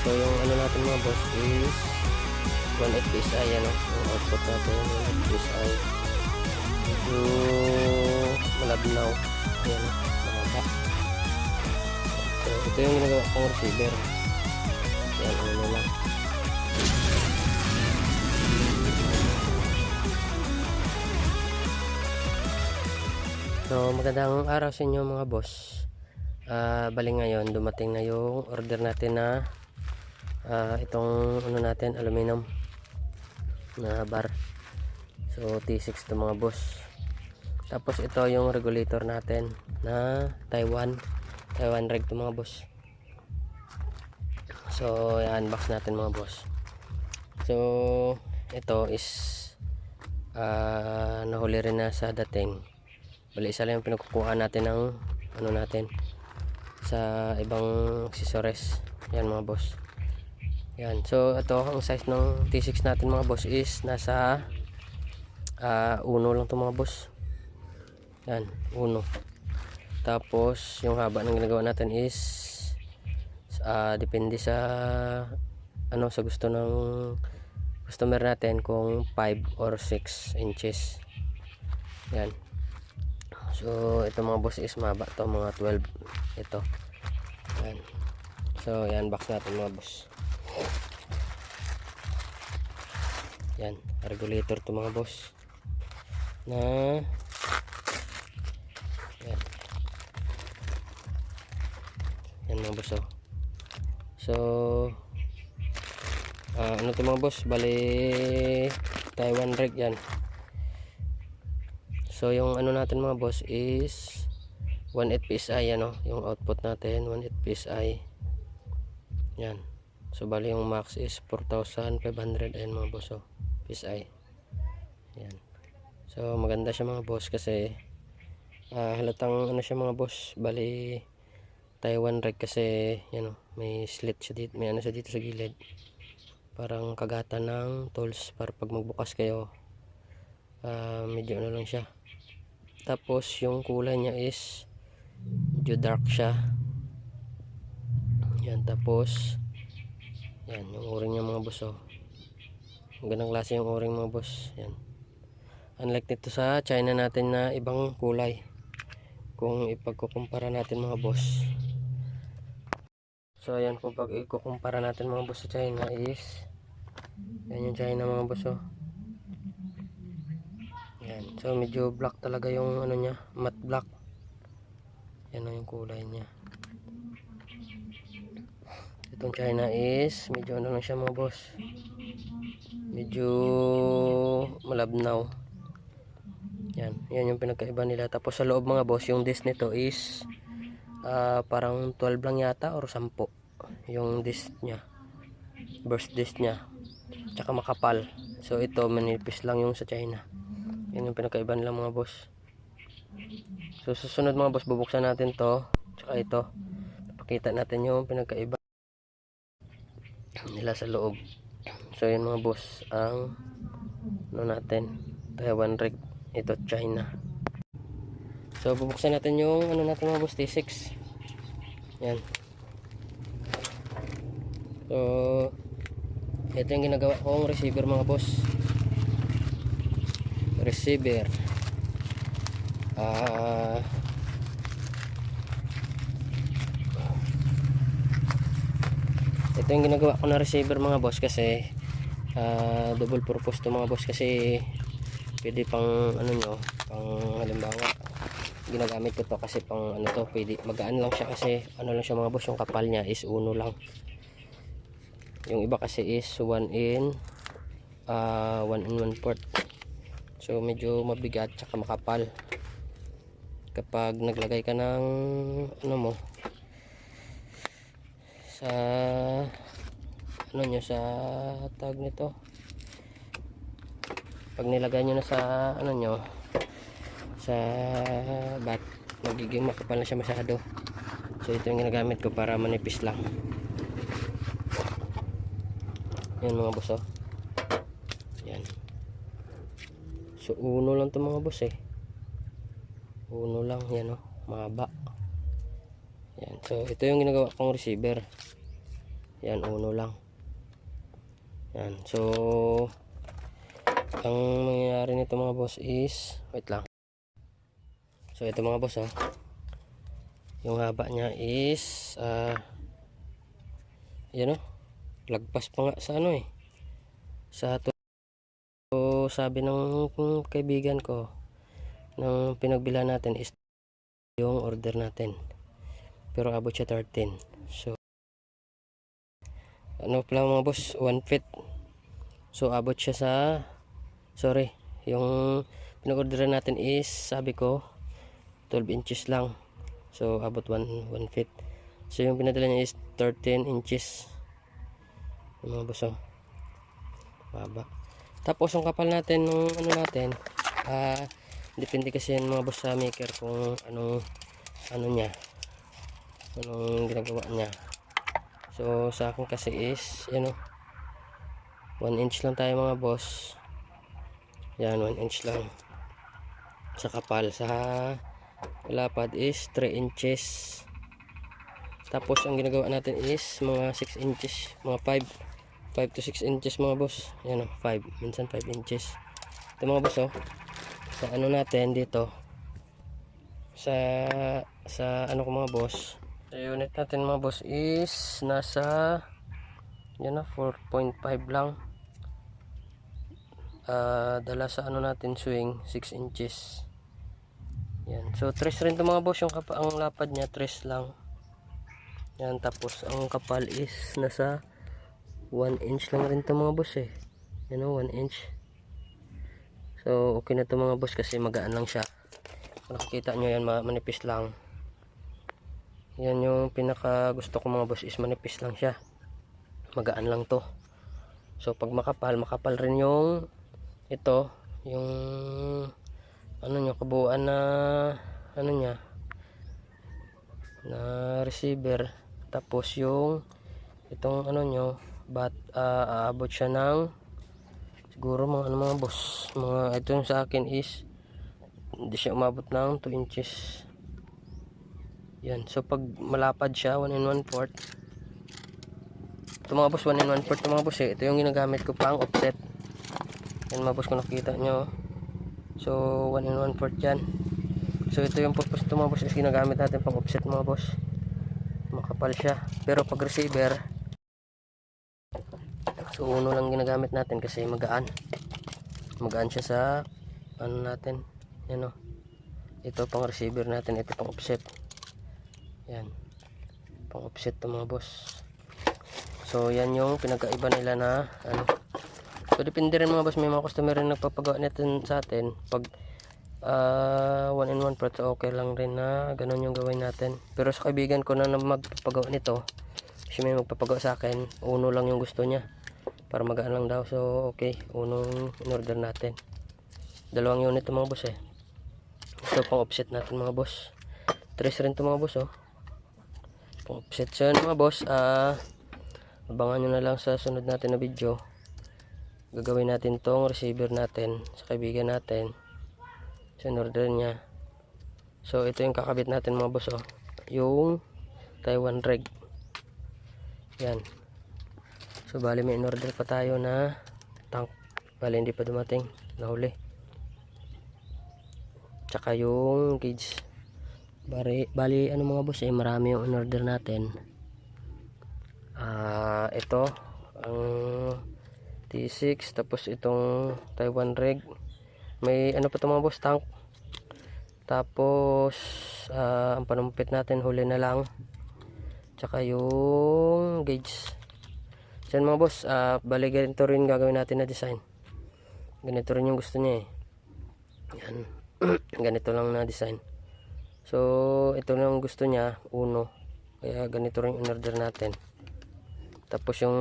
So yung ano natin mga boss is 1.8 PSI, ano yung output natin, 1.8 PSI. Medyo malabnaw, ayan, mahaba. So ito yung ginagawa kong receiver. Ayan, ano lang. So magandang araw sa inyo mga boss. Bali ngayon dumating na yung order natin na itong ano natin, aluminum na bar. So T6 to mga boss. Tapos ito yung regulator natin na Taiwan reg to mga boss. So i-unbox natin mga boss. So ito is nahuli rin na sa dating. Bali isa lang yung pinagkukuha natin ng ano natin sa ibang accessories. Yan mga boss. Yan. So ito ang size ng T6 natin mga boss is nasa 1 lang to mga boss. Yan, 1. Tapos yung haba ng ginagawa natin is depende sa ano, sa gusto ng customer natin kung 5 or 6 inches. Yan. So ito mga boss is mahaba to, mga 12 ito. Yan. So yan, box natin mga boss. Yan, regulator to mga boss na yan. Yan mga boss. So ano to mga boss, bali Taiwan reg yan. So yung ano natin mga boss is 1.8 PSI, ano yung output natin, 1.8 PSI. Yan. So bali yung max is 4,500 ayan mga boss, PSI. Yan. So maganda siya mga boss kasi halatang ano siya mga boss, bali Taiwan reg kasi yan, may slit siya dito, may ano siya dito sa gilid. Parang kagatan ng tools para pag magbukas kayo medyo ano lang siya. Tapos yung kulay niya is medyo dark siya. Yan, tapos yan yung o-ring niya mga boss. Magandang klase yung o-ring mga boss. Yan. Unlike nito sa China natin na ibang kulay. Kung ipagkukumpara natin mga boss. So ayan, kung pag ikukumpara natin mga boss sa China is yan yung China mga boss. Yan. So medyo black talaga yung ano niya, matte black. Yan yung kulay niya. Itong China is medyo ano lang siya mga boss, medyo malabnaw. Yan yung pinagkaiba nila. Tapos sa loob mga boss, yung disc nito is parang 12 lang yata or 10 yung disc nya, burst disc nya, tsaka makapal. So ito manipis lang yung sa China. Yan yung pinagkaiba nila mga boss. So susunod mga boss, bubuksan natin to tsaka ito, pakita natin yung pinagkaiba nila sa loob. So yun mga boss, ang ano natin, Taiwan reg, ito China. So bubuksan natin yung ano natin mga boss, T6. Yan. So ito yung ginagawa kong receiver mga boss. Receiver ito yung ginagawa ko na receiver mga boss kasi double purpose to mga boss, kasi pwede pang ano nyo, pang halimbawa ginagamit ko to kasi pang ano to, pwede magaan lang siya kasi ano lang siya mga boss, yung kapal niya is 1 lang. Yung iba kasi is 1 in 1/4. So medyo mabigat tsaka makapal kapag naglagay ka ng ano mo sa ano nyo, sa tag nito, pag nilagay nyo na sa ano nyo, sa bat, magiging makapal na siya masyado. So ito yung ginagamit ko para manipis lang. Yan mga boss. Yan. So 1 lang to mga boss 1 lang yan mahaba. Yan. So ito yung ginagawa kong receiver. Yan, uno lang. Yan. So ang mangyayari nito mga boss is, wait lang. So ito mga boss, yung haba niya is yan lagpas pa nga sa sa to, sabi ng kaibigan ko nang pinagbila natin is yung order natin, pero abot siya 13. So ano pala mga boss, 1 feet. So abot siya sa, sorry, yung pinag-orderan natin is, sabi ko 12 inches lang. So abot 1 feet. So yung pinadala niya is 13 inches. Yung mga boss, baba. Tapos ang kapal natin nung natin, depende kasi yan mga boss sa maker kung anong ginagawa niya. So sa akin kasi is 1 inch lang tayo mga boss. Yan, 1 inch lang sa kapal. Sa lapad is 3 inches. Tapos ang ginagawa natin is mga 6 inches, mga 5 to 6 inches mga boss. Yan 5, minsan 5 inches. Ito mga boss, sa natin dito, sa ko mga boss, sa unit natin mga boss is nasa 4.5 lang. Dala sa natin swing 6 inches. Yan. So 3 rin to mga boss, yung ang lapad niya 3 lang. Yan, tapos ang kapal is nasa 1 inch lang rin to mga boss 1 inch. So okay na to mga boss kasi magaan lang siya. Kung nakikita nyo yan, manipis lang. Yan yung pinaka gusto ko mga boss, is manipis lang siya, magaan lang to. So pag makapal rin yung yung kabuuan na niya na receiver. Tapos yung itong aabot siya ng siguro mga boss, ito yung sa akin is hindi siya umabot ng 2 inches. Yan. So pag malapad siya 1 1/4. Ito mga boss, 1 1/4 ito mga boss ito yung ginagamit ko pang offset. Yan mga boss, kung nakita nyo. So 1 1/4 yan. So ito yung purpose ito mga boss, is ginagamit natin pang offset mga boss. Makapal siya. Pero pag receiver, so uno lang ginagamit natin kasi magaan siya sa natin. Yan ito pang receiver natin, ito pang offset. Yan, pang offset to mga boss. So yan yung pinagkaiba nila na so depende rin mga boss, may mga customer rin nagpapagawa nito sa atin. Pag 1 1/4, so okay lang rin na ganun yung gawin natin. Pero sa kaibigan ko na magpapagawa nito, kasi may magpapagawa sa akin, uno lang yung gusto niya para magaan lang daw. So okay, unong in-order natin. 2 unit to mga boss ito pang offset natin mga boss. 3 rin to mga boss pang offset. So mga boss, abangan nyo na lang sa sunod natin na video. Gagawin natin tong receiver natin sa kaibigan natin, sa in-order niya. So ito yung kakabit natin mga boss, yung Taiwan reg. Yan. So bali may in-order pa tayo na tank, bali hindi pa dumating, nahuli. Tsaka yung gauge. Bali mga boss, marami yung in-order natin. Ito ang T6, tapos itong Taiwan reg, may pa ito mga boss, tank. Tapos ang panumpit natin huli na lang, tsaka yung gauge. So mga boss, bali ganito rin gagawin natin na design. Ganito rin yung gusto niya yan. Ganito lang na design. So ito lang gusto niya, uno, kaya ganito rin in-order natin. Tapos yung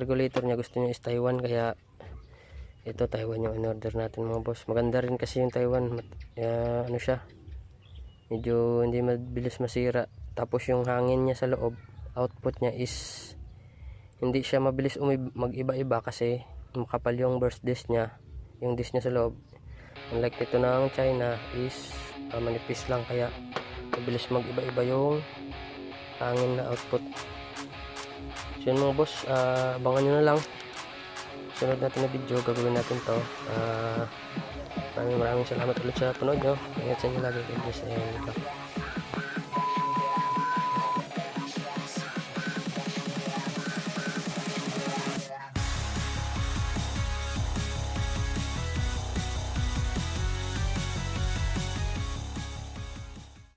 regulator niya gusto niya is Taiwan, kaya ito Taiwan yung in-order natin mga boss. Maganda rin kasi yung Taiwan, siya, medyo hindi mabilis masira. Tapos yung hangin niya sa loob, output niya is hindi siya mabilis mag-iba-iba kasi makapal yung burst disc niya, yung disc niya sa loob. Unlike ito ng China is manipis lang, kaya mabilis mag-iba-iba yung hangin na output. So yun mga boss, abangan nyo na lang sunod natin na video, gagawin natin to. Maraming salamat ulit sa panood nyo. Ingat sa inyo lagi, God bless, and